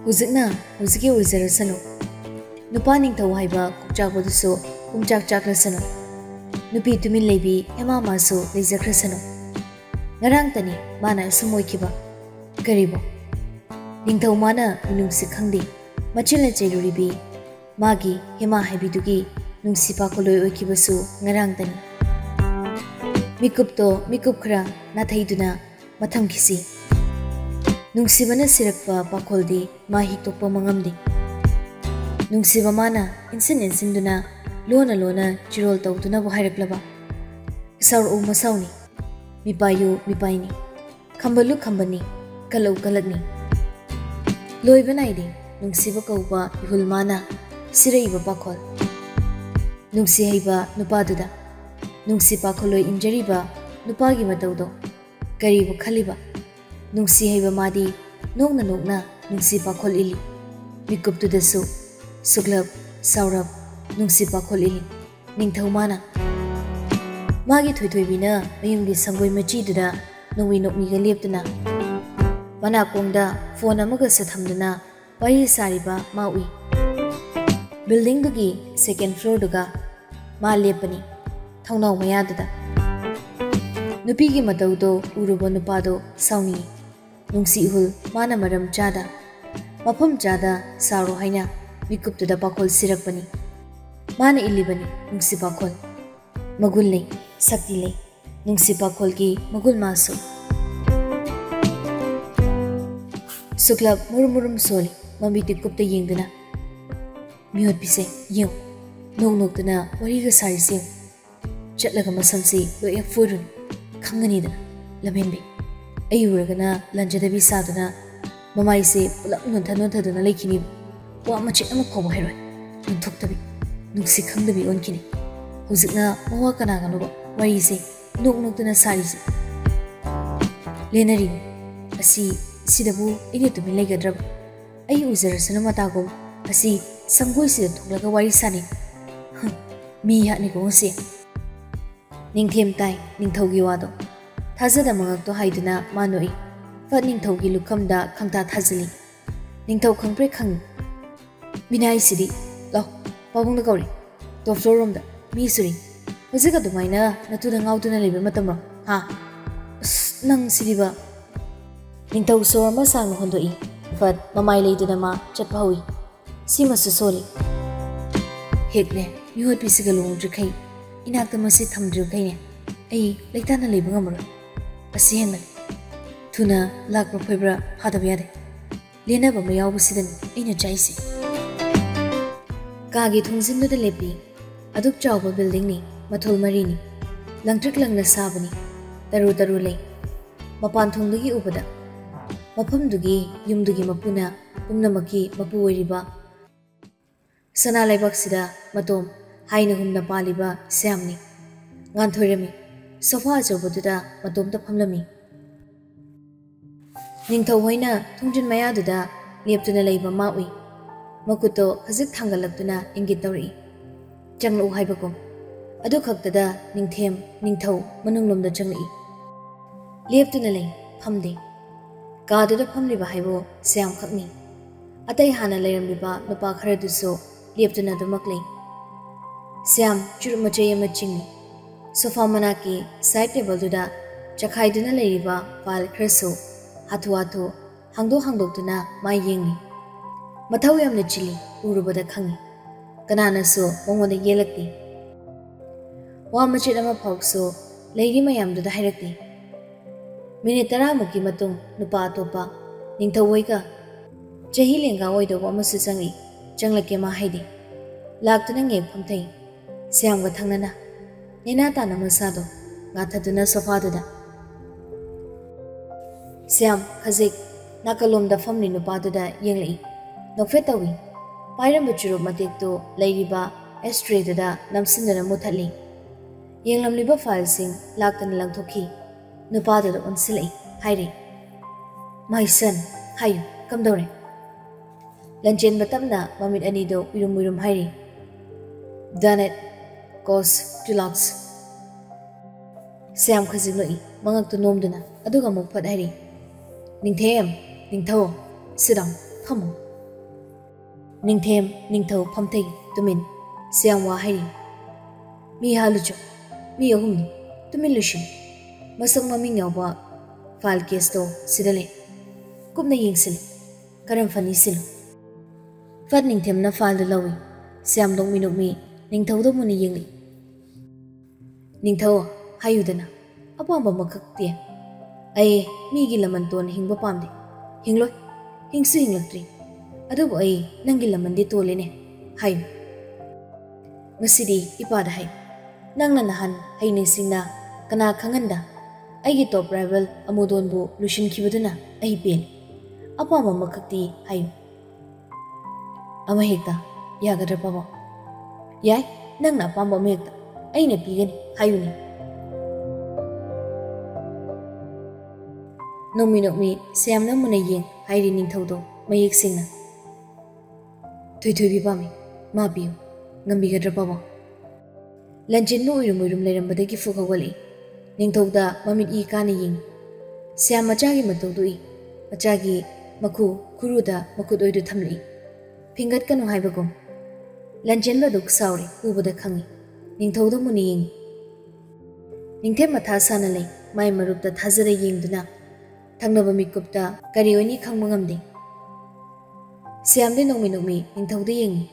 Huzikna huziki uizarasano. Nupa ningthau haiba kukchakpadusu kumchak chakrasano. Nupi tumin leibi ema masu leizakrasano. Ngarang tani mana sumoikiba. Karibo. Ningthau mana minungsi khangdi. Machila chairuribi. Magi hema haibidugi nungsipa koloi oikibasu ngarang tani. Mikup khra nathaiduna matham khisi. Nungsibana sirakpa pakoldi mahi tokpa mangamdi. Nungsiba mana insin duna lona chirol tawduna bu hairaklaba. Saur u masauni. Mipayu mipaini. Khambalu khambani. Kalau kalakni. Loiba naidi nungsiba kauba ihul mana siraiba pakol. Nungsi haiba nupaduda. Nungsi pakoloi injariba nupagi matawdo. Karibu khaliba. Nungsi haiba madi nokna nungsi pakol ili. Mikup tudasu suglab saurab nungsi pakol ili. Ningthau mana. Magi thoithoibina mayumgi sangoi machi duda nongwi nokmiga leptuna. Manakongda phone amaga sathamduna wari sariba maui. Building dugi second floor duga ma lepani. Thaunau mayaduda. Nupigi matawdo uruba nupado sauni. Nungsi ihul mana maram chada. Mafam chada sauro haina mikup tuda pakol sirakpani. Mana illibani nungsi pakol. Magul lei, sakti lei. Nungsi pakol ki magul maso. Suklab murum soli mambiti kupta yengduna. Mihot pise yeng. Nok duna wariga sari sing. Chatlaga masamsi lo yak furun. Khangani dana labenbi. Ayuragana lanjadabi saduna mamai se pulak nonta duna laikini wa machi ama khobo heroi nonthoktabi nungsi khangdabi onkini huzikna mawa kana ganoba wari se nok duna sari se lenari asi sidabu ine tumi legadrab ai uzarasana matagum asi sangoi se thoklaga wari sani mi hani ko se ningthem tai ningthaugi wado Thazada mangak to haiduna manoi. Fat ningthau gi lukamda khangta thazali. Ningthau khangpre khang. Minai sidi. Lo, pabung da gauri. Top floor room da. Mi suri. Hozika dumaina natuda ngauduna lebe matamro. Ha. Nang sidi ba. Ningthau sor ma sang no hondoi. Fat mamai leiduna ma chatpa hui. Sima su soli. Hekne. Mihot pisiga long drikai. Inakta masi thamdru kai ne. Ai leitana lebe ngamro. Asihan Tuna lakpa phibra hadabyade. Lena ba mayaw busidan ina jaisi. Kagi thungzin da lepi. Aduk chawba building ni mathol mari ni. Langtrik langna sabani. Taru lei. Mapan thungdugi ubada. Mafam dugi yumdugi mapuna umnamaki mapu oiriba. Sana laibak sida matom haina humna paliba samni. Nganthorami. Sofa ajobududa matomta phamlami. Ningthau hoina thungjin mayaduda leptuna leiba maui. Makuto khajik thangalakduna ingit tawri. Changlu haibagum. Adu khaktada ningthau manunglomda changli. Leptuna lei phamde. Kaduda phamliba haibo siam khakni. Atai hana leiramliba nupa kharaduso leptuna dumaklei. Siam churumachaya machingni. Sofa manaki side table duda chakhai duna leiba file khreso hatu hangdok duna mai yengni mathau yamna chili urubada khangi kanana so mongoda yelakti wa machit ama phokso leiri mayam duda hairakti minute 10 muki matung nupa topa ningthau woika chahi lenga oido wa masu changi changlake ma haidi laktuna nge phamthai siamga thangnana Nina ta namasado ngathaduna sofa duda Siam khazik nakalom da famni nupa duda yenglei nokfetawi pairam buchuru matek to leiriba ashtray duda namsindana muthali yenglamliba file sing laktan langthokhi nupa duda onsilai hairi My son hayu kamdore Lanchen batamna mamit ani do irum hairi Done it Cost deluxe. Siam khaziloi mangak to nomduna aduga mok phat hairi. Ningthem ningthaw sit down come on Ningthem ningthau phamthei tumin siam wa hai mi halucho mi ahumni tumin lushin masang maming yawa file case to sidale kumna yingsil karam fani sil fat ningthem na file da lawi siam dong minuk mi ningthau do muni yingli ningthau hayudana apamba makak te ai mi gi laman ton hingba pamde hingloi hingsu hinglaktri adubu ai nangi lamandi tolene hay ngasidi ipada hay nangna nahan hay ningsingna kana khanganda aigi top rival amudon bu lushin khibaduna ai pen apama makakti hay ama hekta yagadra pabo yai nangna pamba mekta aina pigani hayuni nomi siamna muna yeng hayri ningthaudo mayek singna Tui bami, ma biu, ngambi gadra pabo. Lanjin no urum lerambadagi fukawali. Ningthauda mamit I kana ying. Siam machagi matudui. Machagi maku kuruda makut oidu thamli. Pingat kanu haibagum. Lanjin ba duk sauri ubada khangi. Ningthauda muni ying. Ningthem matha sanale mai marupta thazara yingduna. Thangnaba mikupta kari oini khangmangamdi. Siam de nomi ningthauda ying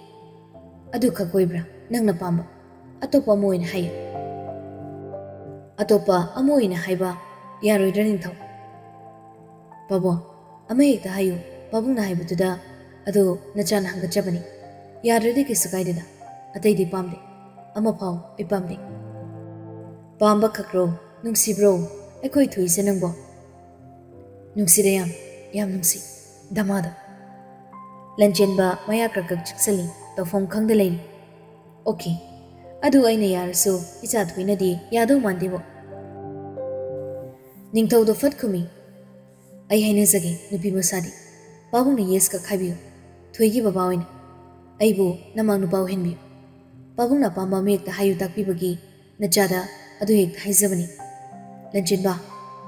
adu khakoibra nangna pamba atopa moina hay atopa amoina hayba yaroidra ningthau babo ama hekta hayu babungna haybutuda adu nachana hangachabani yarade ke sakaideda ataidi pamde ama phau I pamde pamba khakro nungsibro ekoi thuise nangbo nungsire yam nungsi damada Lanjenba maya kakak chiksali tofom khangda lei okay adu aina yarsu icha thuina di yado mandebo ningthau do fat khumi ai haina jage nupi masadi babung na yes ka khabiu thoigi baba oin aibu namang nu baw henbi babung na pamba mek ta hayu takpi bagi nachada adu ek haizabani Lanjenba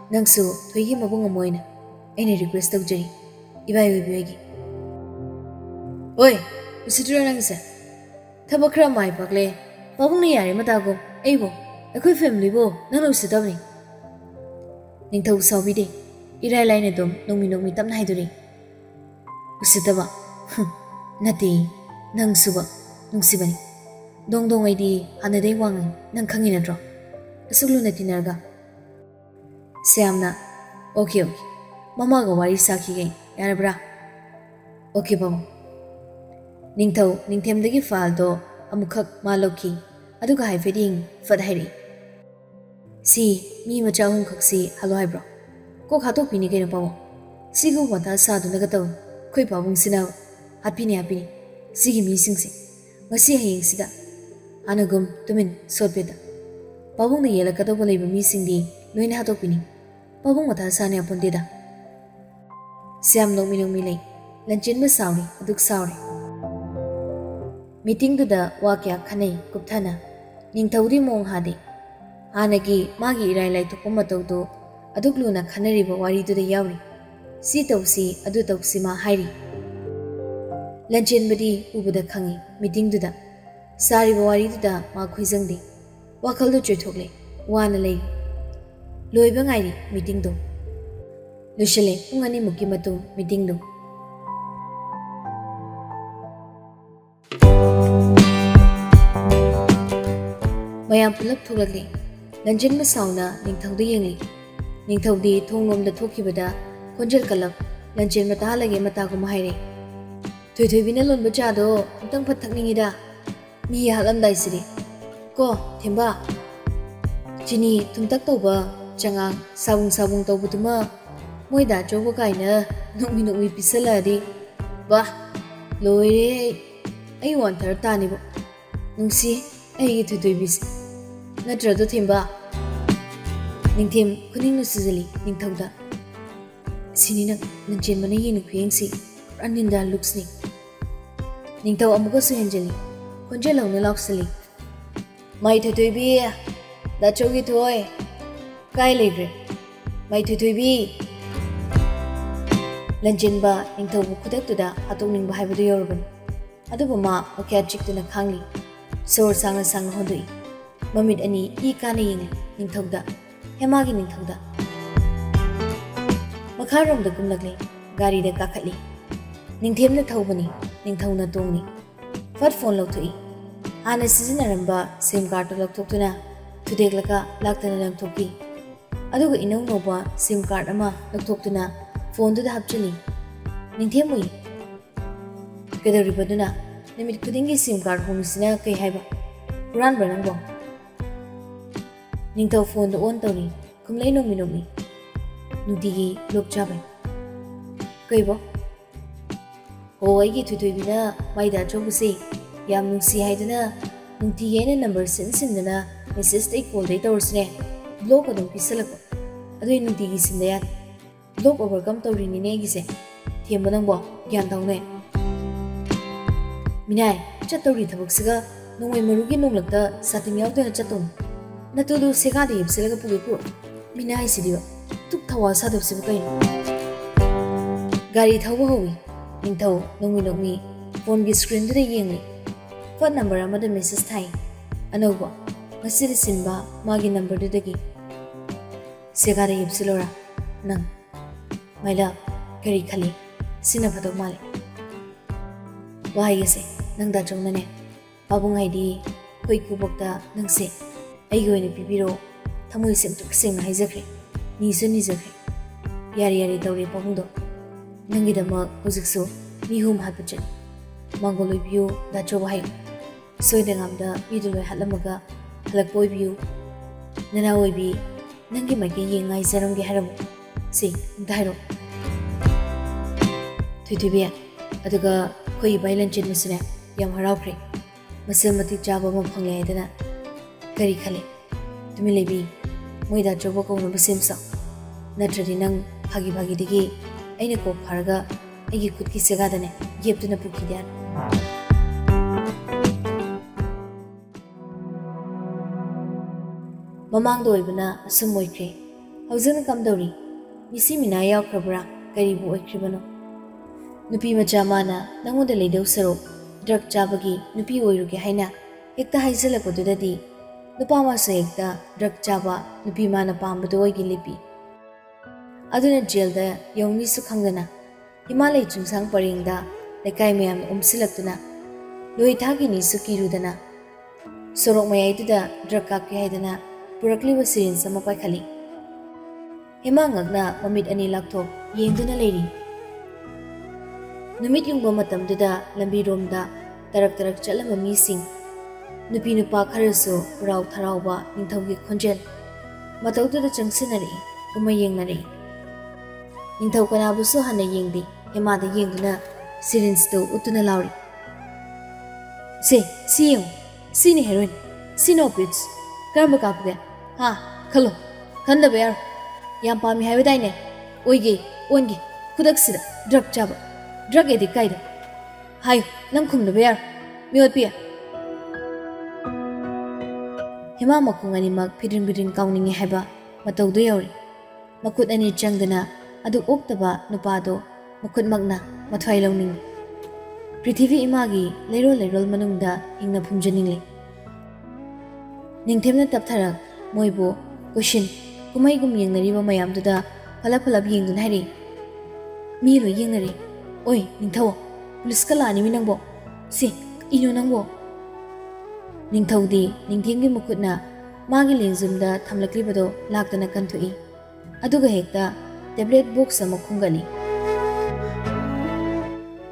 nangsu thoigi mabung amoina aina request tawjari ibai webigi Oi, usidro nangsa. Tabakra mai pakle. Babung ni yari matago. Aibo, akoi family bo nang usidabni. Ningthau sawbide. Irai lain dom nomi tamna haiduri. Usidaba. Nati nang suba nungsibani. Dong aidi hanadei wang nang khangina dro. Asuglu nati narga. Siamna. Okay. Mama ga wari sakhi gai. Yarabra. Okay babo. Ningthem file do amukak maloki aduga haifeding fat hairi si mi macha hum khaksi halo haibro ko khatok pini ke pawo sigu mata sa du naga taw khoi pabung sina hapini sigi mi singsi ngasi hayeng sida anagum tumin sotbeda pabung ne yela kado bolai mi singdi loina hatok pini pabung mata sa ne apon deda siam nomi lei Lanjin ma sauri aduk sauri Meeting to the Wakia Kane Guptana Ningtaudi Mong Hadi Hanagi Magi Rai to Pomato Adukluna Kanari Wari to the Yauri Sitosi Adutoxima Hairi Lanchen Badi Ubuda Kangi Meeting to the Sari Wari to the Makuizandi Wakaldo Chotole Wana Lay Loibangai Meeting do Lushele Ungani Mukimato Meeting do Mayam pulap thulakli Lanjin ma sauna ningthauda yengli ningthaudi thongnom da thokibada konjal kalap Lanjin ma talage mata ko mahaire thoi bina lon bacha do tang phat thakningi da mi halam dai siri ko themba chini thumtak toba changa sabung tobutuma moida chobo kaina nokmi pisala di ba loire ai wan thar tani bo nungsi ai thoi bis Natrado Timba Ningtim Kuning Nusizali Ningtauda Sinina Nanjin Manayin Queensi Raninda Luxni Ningtau Amugosu Angeli Conjelo Niloxali Mai Tutubi Da Chogi Toy Kai Ligre Mai Tutubi Lanjin Ba Ningtau Kudak to the Hatoning Bahibadu Yorban अदुबु मा okay चिक्तुना खांगली सोर सांग होदुई ममित अनि ई काना Ying निंथौदा हेमागी निंथौदा मखारोमदा कुमलगले गारीदा काखतली निंथेमना थौबनी निंथौना तोंगनी फट phone लौथुई हाना सिजनरंबा SIM card लौथोक्तुना थुदेगलका लाक्तना लंथोकी अदुगा इनौ nova SIM card अमा लौथोक्तुना फोनदुदा हपचली निंथेमुई केदरिबदुना निमित खुदिंगी SIM card होमिसिना कई हाइबा पुरान बरनबो निंथौ phone on तौरी कुमलै Nomi Nomi नुतिगी लोक जाबाय कईबो हो आइगी थुथुइबिना माइदा चोबुसे याम नुंसी हाइदना नुंतिगी आइना नंबर सिनसिनदना मेसेज दे कॉल दे तौरसने ब्लॉक अदुम पिसलको अदुइ नुंतिगी सिनदया ब्लॉक ओवरकम तौरिनिने गिसे थेमबो नंबो ग्यान तौने मिनाय चतौरी थबकसिगा नोंमै मरुगी नोंलकता सातिम यावदना चतौन नतुदु सेगादे यबसिलगा पुगेपु मिनाय सिदियो तुक थवा सादबसिबु कइनो गाड़ी थौबो होई निंथौ नोंमी नोंमी फोन की स्क्रीन दुदा येंगली फोन नंबर अमदा मेसेज थाई अनौबो मसिदि सिनबा मागी नंबर दुदगी सेगादे यबसिलोरा नंग माइला करी खली सिना फदो माले वाइसे नंदा चौनने पाबुंग आइदी कोई कुबक्ता नंसे अइगोइने पिबिरो थमोइ सेंतुक सेंग हाइजख्रे नीसु निजख्रे यारी यारी तौरे पाबुंदो नंगिदमा हुजिकसु मिहुम हापचन मंगोलोइ बियो दाचो हाइ सोइदंगामदा मिदुलोइ हालमगा हलकपोइ बियो नना ओइबी नंगी माइके येंगाइ जरमगे हारम से दाइरो थुइथुबिया अदुगा कोई बाइलन चिनमसने याम हराउख्रे मसल मति चाबा म फंगे आइदना करी खले तुमि लेबी मोइदा चोबो कौनो बसेमसा नत्रदि नंग भागी भागी दिगी अइने को फारगा अइगी खुदकी सेगादने येबतुना पुखिद्यान ममांग दोइबना असुम ओइख्रे हौजन कमदौरी मिसी मिना यावख्रबरा करीबु ओइख्रिबनो नुपी मचा माना नंगोंदा लेदौ सरो ड्रग चाबगी नुपी ओइरुगे हाइना एकता हाइजलकोदुददी नुपा मासु एकता ड्रग चाबा नुपी माना पामबदो ओइगी लिपि अदुना जेलदा यौमीसु खंगना हिमालय चुंसांग परेंगदा लेकाय मयाम उमसिलक्तुना लोइथागी नीसु किरुदना सोरोक मयाइदुदा ड्रग काके हाइदना पुरकलिब सिरिन सम पाइखली हिमांगना ममित अनि लाक्थो येंदुना लेरी नुमित युंगबा मतमदुदा लंबी रोमदा तरक तरक चलबा मीसिंग नुपी नुपा खरसो राव थरावबा निंथौगी खोंजेल मतौदुदा चंगसिनरी उमा येंगनरी निंथौ कनाबुसु हना येंगदी हेमादा येंगदुना सिरिंजदो उतुना लाउरी से सियो सिनी हेरोइन सिनो पिट्स करम कापगे हा खलो खंदबे यार याम पामी हाइबदाइने ओइगे ओनगे खुदकसिदा ड्रग चाबा ड्रग एडिक काइदा हाय नंग खुमदबे यार मियोतपिया हिमा मखुंग अनिमक फिदिन बिदिन काउनिंगे हाइबा मतौदो यावरी मखुद अनि चंगदना अदु ओक्तबा नुपादो मखुद मगना मथ्वाइ लौनिंग पृथ्वी इमागी लेरोल लेरोल मनुंगदा हिंगना फुमजनिंगले निंथेमना तपथरक मोइबो क्वेश्चन कुमाइगुम येंगनरिबा मयामदुदा फला फला येंगदुन हाइरि मीरो येंगनरि ओइ निंथौ पुलिस का लानी नंबो से इनो नंबो निंथौदी निंथेंगी मुकुटना मागी लेंजुमदा थमलक्लिबदो लाक्तना कंथुई अदुगा हेक्ता टैबलेट बॉक्स अमा खुंगली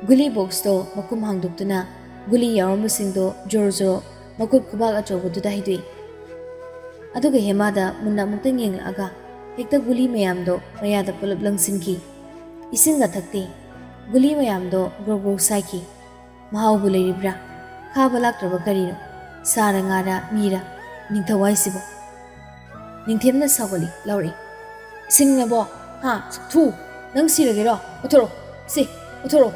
गुली बॉक्स तो मकुम हांगदुक्तुना गुली यावमसिंगदो जोर जोर मकुट खुबाग अचौबदुदा हिदुई अदुगा हेमादा मुन्ना मुक्तंग येंगलागा हेक्ता गुली मयामदो मयादा पुलप लंगसिनकी इसिंगा थक्ते गुली मयामदो ग्रो ग्रो साइकी महावबु लेरिब्रा खाबा लाक्त्रबा करिनो सारंगारा मीरा निंथवाइसिबो निंथेमना सावली लौरी सिंगनबो हा थु नंग सिरगेरो उथरो से उथरो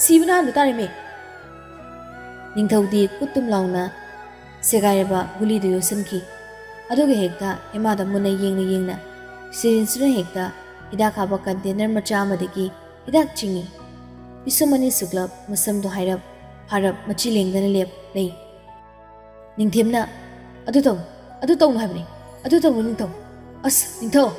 सिबना तारे मे निंथौदी कुतुम लाउना सेगायबा गुली दो योसनकी अदुगे हेक्ता हेमादा मुना येंगना सिरिंसना हेक्ता हिदा खाबा कंटेनर मचा मदगी हिदा चिंगी पिसुमनी सुक्लब मसम दो हाइरब ꯐꯥꯔꯞ ꯃꯆꯤ ꯂꯦꯡꯗꯅ ꯂꯦꯞ ꯂꯩ ꯅꯤꯡꯊꯦꯝꯅ ꯑꯗꯨ ꯇꯧꯅꯨ ꯍꯥꯏꯕꯅꯤ ꯑꯗꯨ ꯇꯧꯅꯨ ꯅꯤꯡꯊꯧ ꯑꯁ ꯅꯤꯡꯊꯧ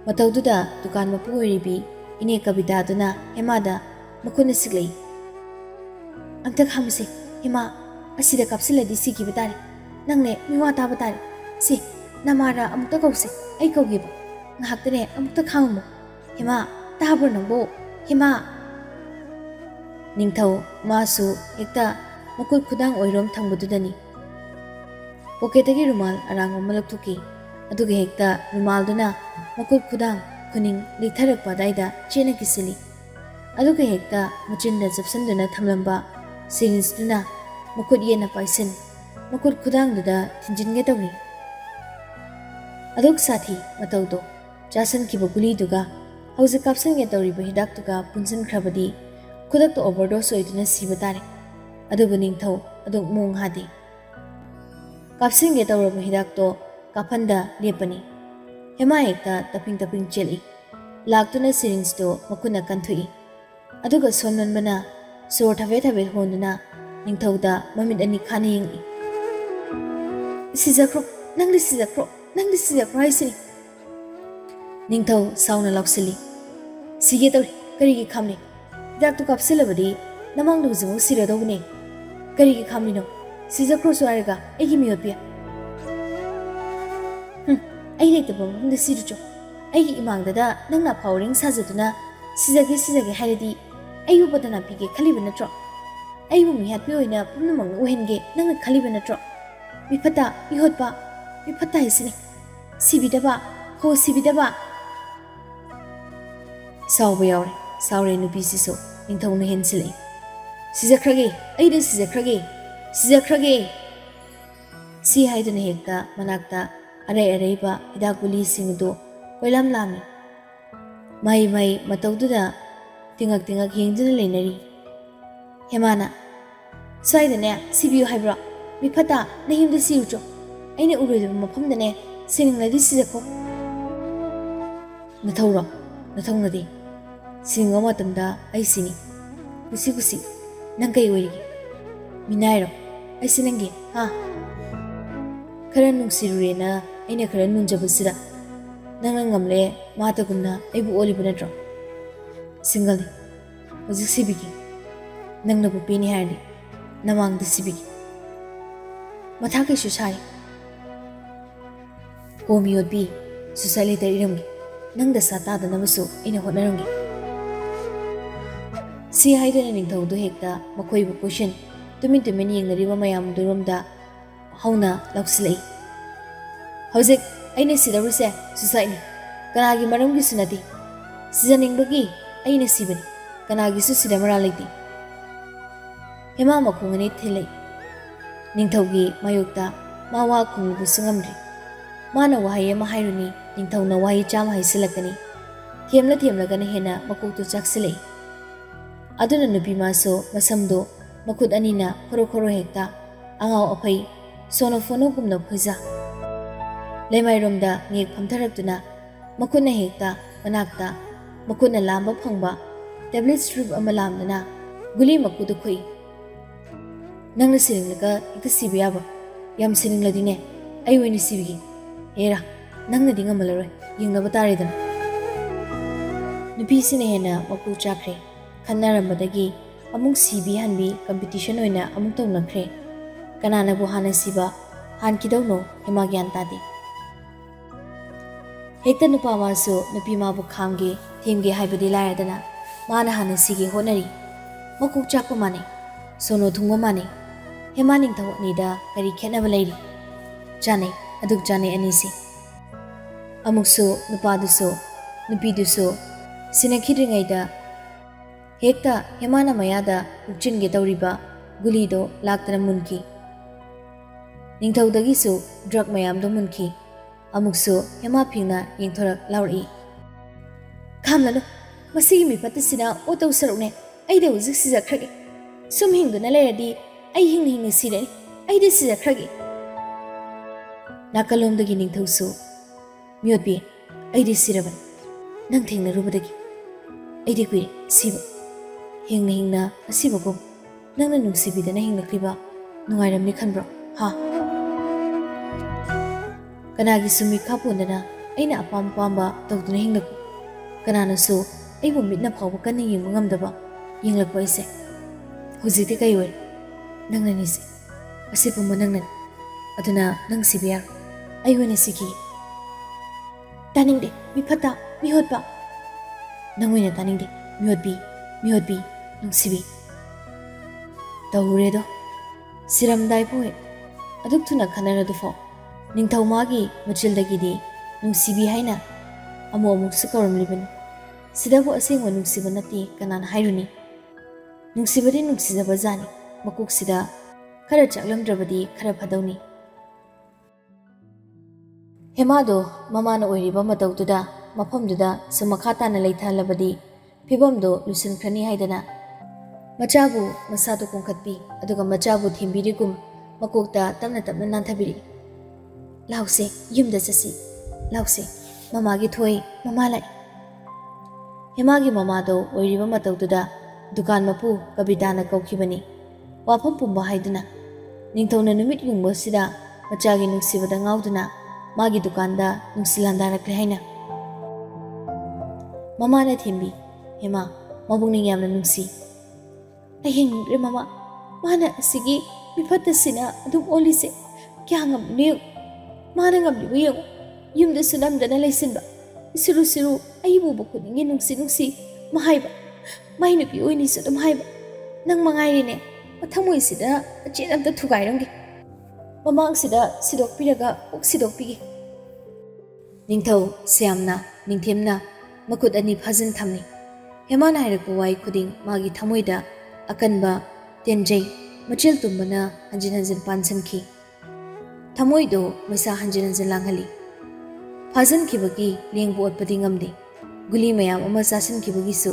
ꯃꯇꯧꯗꯨꯗ ꯗꯨꯀꯥꯟ ꯃꯄꯨ ꯑꯣꯏꯔꯤꯕꯤ ꯏꯅꯦ ꯀꯕꯤꯇꯥꯗꯨꯅ ꯍꯦꯃꯥꯗ ꯃꯈꯨꯠꯅ ꯁꯤꯛꯂꯛꯏ ꯑꯝꯇ ꯈꯥꯝꯃꯨꯁꯦ ꯍꯦꯃꯥ ꯑꯁꯤꯗ ꯀꯥꯞꯁꯤꯜꯂꯗꯤ ꯁꯤꯈꯤꯕ ꯇꯥꯔꯦ ꯅꯪꯅꯦ ꯃꯤꯋꯥ ꯇꯥꯕ ꯇꯥꯔꯦ ꯁꯤ ꯅꯃꯥꯔꯥ ꯑꯃꯨꯛꯇ ꯀꯧꯁꯦ ꯑꯩ ꯀꯧꯒꯦꯕ ꯉꯥꯏꯍꯥꯛꯇꯅꯦ ꯑꯃꯨꯛꯇ ꯈꯥꯝꯃꯨ ꯍꯦꯃꯥ ꯇꯥꯕ꯭ꯔꯣ ꯅꯪꯕꯣ ꯍꯦꯃꯥ ꯅꯤꯡꯊꯧ ꯃꯥꯁꯨ ꯍꯦꯛꯇ ꯃꯀꯨꯠ ꯈꯨꯗꯥꯡ ꯑꯣꯏꯔꯣꯝ ꯊꯪꯕꯗꯨꯗꯅꯤ ꯄꯣꯀꯦꯠꯇꯒꯤ ꯔꯨꯃꯥꯜ ꯑꯔꯥꯡꯕ ꯑꯃ ꯂꯧꯊꯣꯛꯈꯤ ꯑꯗꯨꯒ ꯍꯦꯛꯇ ꯔꯨꯃꯥꯜꯗꯨꯅ ꯃꯀꯨꯠ ꯈꯨꯗꯥꯡ ꯈꯨꯅꯤꯡ ꯂꯩꯊꯔꯛꯄ ꯑꯗꯥꯏꯗ ꯆꯦꯅ ꯀꯤꯁꯤꯜꯂꯤ ꯑꯗꯨꯒ ꯍꯦꯛꯇ ꯃꯆꯤꯟꯗ ꯆꯞꯁꯤꯟꯗꯨꯅ ꯊꯝꯂꯝꯕ ꯁꯤꯔꯤꯟꯁꯇꯨꯅ ꯃꯈꯨꯠ ꯌꯦꯠꯅ ꯄꯥꯏꯁꯤꯟ ꯃꯀꯨꯠ ꯈꯨꯗꯥꯡꯗꯨꯗ ꯊꯤꯟꯖꯤꯟꯒꯦ ꯇꯧꯔꯤ ꯑꯗꯨꯛ ꯁꯥꯊꯤ ꯃꯇꯧꯗꯣ ꯆꯥꯁꯤꯟꯈꯤꯕ ꯒꯨꯂꯤꯗꯨꯒ ꯍꯧꯖꯤꯛ ꯀꯥꯞꯁꯤꯟꯒꯦ ꯇꯧꯔꯤꯕ ꯍꯤꯗꯥꯛꯇꯨꯒ ꯄꯨꯟꯁꯤꯟꯈ꯭ꯔꯕꯗꯤ ꯈꯨꯗꯛꯇ ꯑꯣꯚꯔꯗꯣꯁ ꯑꯣꯏꯗꯨꯅ ꯁꯤꯕ ꯇꯥꯔꯦ ꯑꯗꯨꯕꯨ ꯅꯤꯡꯊꯧ ꯑꯗꯨꯛ ꯃꯣꯡ ꯍꯥꯗꯦ ꯀꯥꯞꯁꯤꯟꯒꯦ ꯇꯧꯔꯕ ꯍꯤꯗꯥꯛꯇꯣ ꯀꯥꯞꯐꯟꯗ ꯂꯦꯞꯄꯅꯤ ꯍꯦꯃꯥ ꯍꯦꯛꯇ ꯇꯞꯄꯤꯡ ꯆꯦꯜꯂꯤ ꯂꯥꯛꯇꯨꯅ ꯁꯤꯔꯤꯟꯁꯇꯣ ꯃꯈꯨꯠꯅ ꯀꯟꯊꯣꯛꯏ ꯑꯗꯨꯒ ꯁꯣꯟꯃꯟꯕꯅ ꯁꯣꯔ ꯊꯕꯦꯠ ꯍꯣꯟꯗꯨꯅ ꯅꯤꯡꯊꯧꯗ ꯃꯃꯤꯠ ꯑꯅꯤ ꯈꯥꯅ ꯌꯦꯡꯏ ꯁꯤꯖꯈ꯭ꯔꯣ ꯅꯪꯗꯤ ꯁꯤꯖꯈ꯭ꯔో ꯍꯥꯏꯁꯤꯅꯤ ꯅꯤꯡꯊꯧ ꯁꯥꯎꯅ ꯂꯥꯎꯁꯤꯜꯂꯤ ꯁꯤꯒꯦ ꯇꯧꯔꯤ ꯀꯔꯤꯒꯤ ꯈꯥꯝꯂꯤ ꯍꯤꯗꯥꯛꯇꯨ ꯀꯥꯞꯁꯤꯜꯂꯕꯗꯤ ꯅꯃꯥꯡꯗ ꯍꯧꯖꯤꯛꯃꯨꯛ ꯁꯤꯔꯗꯧꯕꯅꯦ ꯀꯔꯤꯒꯤ ꯈꯥꯝꯂꯤꯅꯣ ꯁꯤꯖꯈ꯭ꯔꯣꯁꯨ ꯍꯥꯏꯔꯒ ꯑꯩꯒꯤ ꯃꯤꯑꯣꯠꯄꯤꯌꯥ ꯑꯩ ꯂꯩꯇꯕ ꯃꯐꯝꯗ ꯁꯤꯔꯨꯆꯣ ꯑꯩꯒꯤ ꯏꯃꯥꯡꯗꯗ ꯅꯪꯅ ꯑꯐꯥꯎꯔꯤꯡ ꯁꯥꯖꯗꯨꯅ ꯁꯤꯖꯒꯦ ꯍꯥꯏꯔꯗꯤ ꯑꯩꯕꯨ ꯕꯗꯅꯥ ꯄꯤꯒꯦ ꯈꯜꯂꯤꯕ ꯅꯠꯇ꯭ꯔꯣ ꯑꯩꯕꯨ ꯃꯤꯍꯥꯠꯄꯤ ꯑꯣꯏꯅ ꯄꯨꯝꯅꯃꯛꯅ ꯎꯍꯟꯒꯦ ꯅꯪꯅ ꯈꯜꯂꯤꯕ ꯅꯠꯇ꯭ꯔꯣ ꯃꯤꯐꯠꯇ ꯃꯤꯍꯣꯠꯄ ꯃꯤꯐꯠꯇ ꯍꯥꯏꯁꯤꯅꯤ ꯁꯤꯕꯤꯗꯕ ꯁꯤꯕꯤꯗꯕ ꯁꯥꯎꯕ ꯌꯥꯎꯔꯦ ꯁꯥꯎꯔꯦ ꯅꯨꯄꯤꯁꯤꯁꯨ ꯅꯤꯡꯊꯧꯅ ꯍꯦꯟꯁꯤꯜꯂꯛꯏ ꯁꯤꯖꯈ꯭ꯔꯒꯦ ꯑꯩꯗꯤ ꯁꯤꯖꯈ꯭ꯔꯒꯦ ꯁꯤ ꯍꯥꯏꯗꯨꯅ ꯍꯦꯛꯇ ꯃꯅꯥꯛꯇ ꯑꯔꯩꯕ ꯍꯤꯗꯥꯛ ꯒꯨꯂꯤꯁꯤꯡ ꯑꯗꯨ ꯀꯣꯏꯂꯥꯝ ꯂꯥꯝꯃꯤ ꯃꯍꯩ ꯃꯇꯧꯗꯨꯗ ꯇꯤꯡꯉꯛ ꯌꯦꯡꯗꯨꯅ ꯂꯩꯅꯔꯤ ꯍꯦꯃꯥꯅ ꯁ꯭ꯋꯥꯏꯗꯅꯦ ꯁꯤꯕꯤꯌꯨ ꯍꯥꯏꯕ꯭ꯔꯣ ꯃꯤꯐꯠꯇ ꯅꯌꯨꯝꯗ ꯁꯤꯔꯨꯆꯣ ꯑꯩꯅ ꯎꯔꯣꯏꯗꯕ ꯃꯐꯝꯗꯅꯦ ꯁꯤꯅꯤꯡꯂꯗꯤ ꯁꯤꯖꯈꯣ ꯅꯊꯧꯅꯗꯤ ꯁꯤꯡꯕ ꯃꯇꯝꯗ ꯑꯩ ꯁꯤꯅꯤ ꯀꯨꯁꯤ ꯅꯪ ꯀꯩ ꯑꯣꯏꯔꯤꯒꯦ ꯃꯤꯅꯥꯏꯔꯣ ꯑꯩꯁꯤ ꯅꯪꯒꯤ खरा नुंसिरुरेना अइना खरा नुंजबसिदा नंग ngamle मातगुमना अइबु ओलिबु नट्रो सिंगल हजिक सिबिगी नंगना बु पेनी हारदि नमांग द सिबिगी मथा कैसु सारि होमियोबी सुसाइले तरिरमगी नंग द साता द नमसु अइना होनरमगी सी हाइदना निंथौदु हेक्ता मखोइबु क्वेश्चन तुमिन येंगनरिबा मयाम दुरोमदा हौना लौसलई हौजिक अइने सिदरुसे सुसाइनी कनागी मरमगी सुनती सिजनिंगबगी अइने सिबनी कनागिसु सिदमरा लेती हेमा मखोंगने थिलई निंथौगी मायोक्ता मावा खुंगबु सुंगमद्रि माना वाहाय अमा हाइरुनी निंथौना वाहाय चाम हाइसिलकनी थेमलगने हेना मकोक्तु चाक्सिलई अदुना नुपी मासो मसमदो मखुद अनिना खोरो हेक्ता अंगाव अफै सोनो फोनो गुमना फुजा लेमाइरोमदा नेक फमथरक्तुना मखुना हेक्ता मनाक्ता मखुना लांबा फंगबा टेबलेट स्ट्रिप अमा लामदना गुली मकुदु खुई नंगना सिरिंगलगा इक्ता सिबि याबा याम सिरिंगलदिने अइ ओइनि सिबिगी हेरा नंगना दिंगमलरोय यिंगनबा तारेदना नुपीसिना हेना मकु चाख्रे खन्नारमबदगी अमुक सिबि हनबी कंपटीशन ओइना अमुक तौनख्रे कनानाबु हाना सिबा हान किदौनो हेमा ज्ञान तादे हेक्ता नुपा मासु नुपी माबु खामगे थेमगे हाइबदि लायदना माना हाना सिगे होनरी मकुक चाकु माने सोनो थुंगो माने हेमा निंथौ अनिदा करी खेनब लैरी जाने अदुक जाने अनिसि अमुकसु नुपादुसु नुपीदुसु सिनखिद्रिङैदा हेक्ता हेमाना मयादा उक्चिनगे तौरिबा गुलीदो लाक्तना मुनकी निंथौदगिसु ड्रग मयामदो मुनकी अमुकसु हेमा फिंगना येंथोरक लाउरी खामलनो मसिगी मिफतसिना ओतौ सरुने अइदे हुजिक सिजख्रगे सुम हिंगदुना लेरदि अइ हिंग सिरेनि अइदे सिजख्रगे नाकलोमदगी निंथौसु मियोतपि अइदे सिरबन नंग थेंगनरुबदगी अइदे कुइरे सिबा Hingna असिबगो nangna nungsibidana hinglakliba nungairamni khanbro ha kanagi sumi khapondana aina apam pamba tawduna hinglak kanana su aibu mitna phawba kanni yengba ngamdaba yenglakpa ise hujiti kai oi nangna ni se asipumba nangna aduna nang sibiyar ai wani siki taningde mi phata mi hotba nangwina taningde mi hotbi nungsibi tawure do siramdai poe aduk thuna khanara du fo ningthau magi machildagi di nungsibi haina amu amu sukaram liban sidabu aseng nungsiba nati kanan hairuni nungsibadi nungsijaba jani makuk sida khara chaklamdrabadi khara phadawni hemado mamana oiriba matawtuda mafamduda sumakha na leithalabadi fibamdo lusin khrani haidana machabu masadu kongkhatpi aduga machabu thimbirigum makokta tamna tamna nanthabiri lause yumda chasi lause mamagi thoi mama lai hemagi mamado oiriba matawtuda dukan mapu kabitana kaukibani wafam pumba haiduna ningthona numit yungba sida machagi nungsibada ngauduna magi dukanda nungsilandarakle haina mama na thimbi hema mabungning yamna nungsi ahing re mama mana asigi mifatta sina adum olise kya ngamni mana ngamni bu yumda sunam dana laisinba siru ayibu bukuningi nungsi mahaiba mainu pi oini sadum haiba nang mangai ne pathamoi sida achin amta thugairamgi mamang sida sidok piraga ok sidok pigi ningthau siamna ningthemna makut ani phajin thamni hemana hairak wai khuding magi thamoida akanba tenjai machil tumbana hanjin pansanki thamoido maisa hanjin langhali phajin kibagi lengbo atpadi ngamde guli mayam ama sasin kibagi su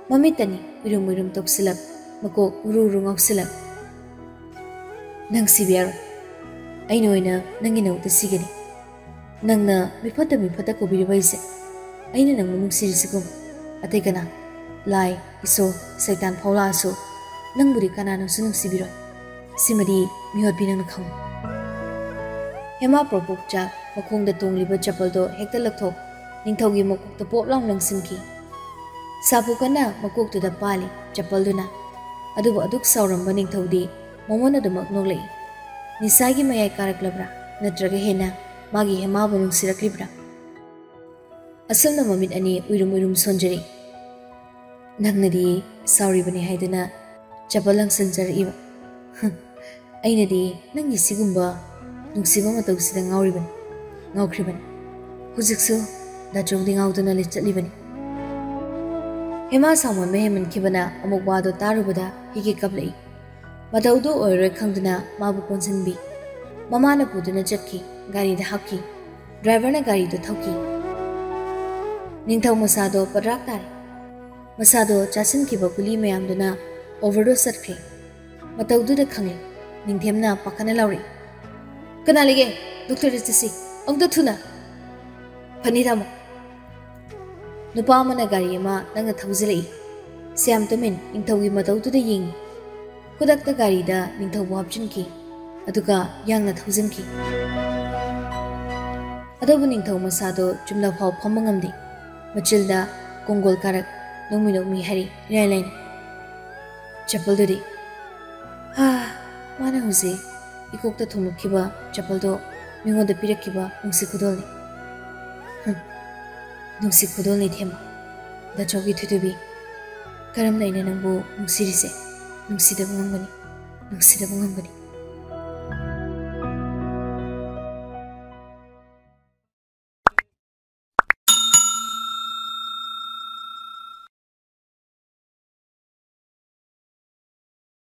mamitani urum toksilak makok uru ngausilak nang sibiyar ainoina nangina uta sigani nangna mifata ko biribaise aina nang munung sirisigum atay kana lai iso saitan phawla so nang buri kana nang sunung sibiro simadi mihot binang kham hema propokcha makongda tongliba chapal do hekta lakthok ningthogi mokokta pop lang langsinki sapu kana makok tu da pali chapal duna adubu aduk sauramba ningthodi momona damak noglei nisagi mayai karaklabra natraga hena magi hema bunung siraklibra asalna mamit ani uirum sonjari nangnadi sauri bani haiduna chapalang sanjar iba ainadi nangi sigumba nungsiba matawsida ngawkhriban hujiksu da jongdi ngawduna le chatlibani hema samon meheman kibana amuk wado tarubada higi kablai madaudo oiroi khangduna mabu konsanbi mamana puduna chakki gari da hakki driver na gari do thauki ningthau masado padrak tare masado chasin kiba guli mayamduna overdose satkhe mataudu da khangle ningthemna pakhana lauri kana lege doctor jisi angda thuna phani ramo nupa mana gari ma nanga thaujilai siam tamin ningthaugi mataudu da ying kudakta gari da ningthau hapchinki aduga yangna thaujinki adabu ningthau masado chumla phau phamangamdi machilda kongol karak nongmi hari railane chapal duri ha mana husi ikokta thumukhiba chapal do mingoda pirakhiba nungsi khudol ni thema da chogi thutubi karam naina nangbu nungsirise nungsidabungambani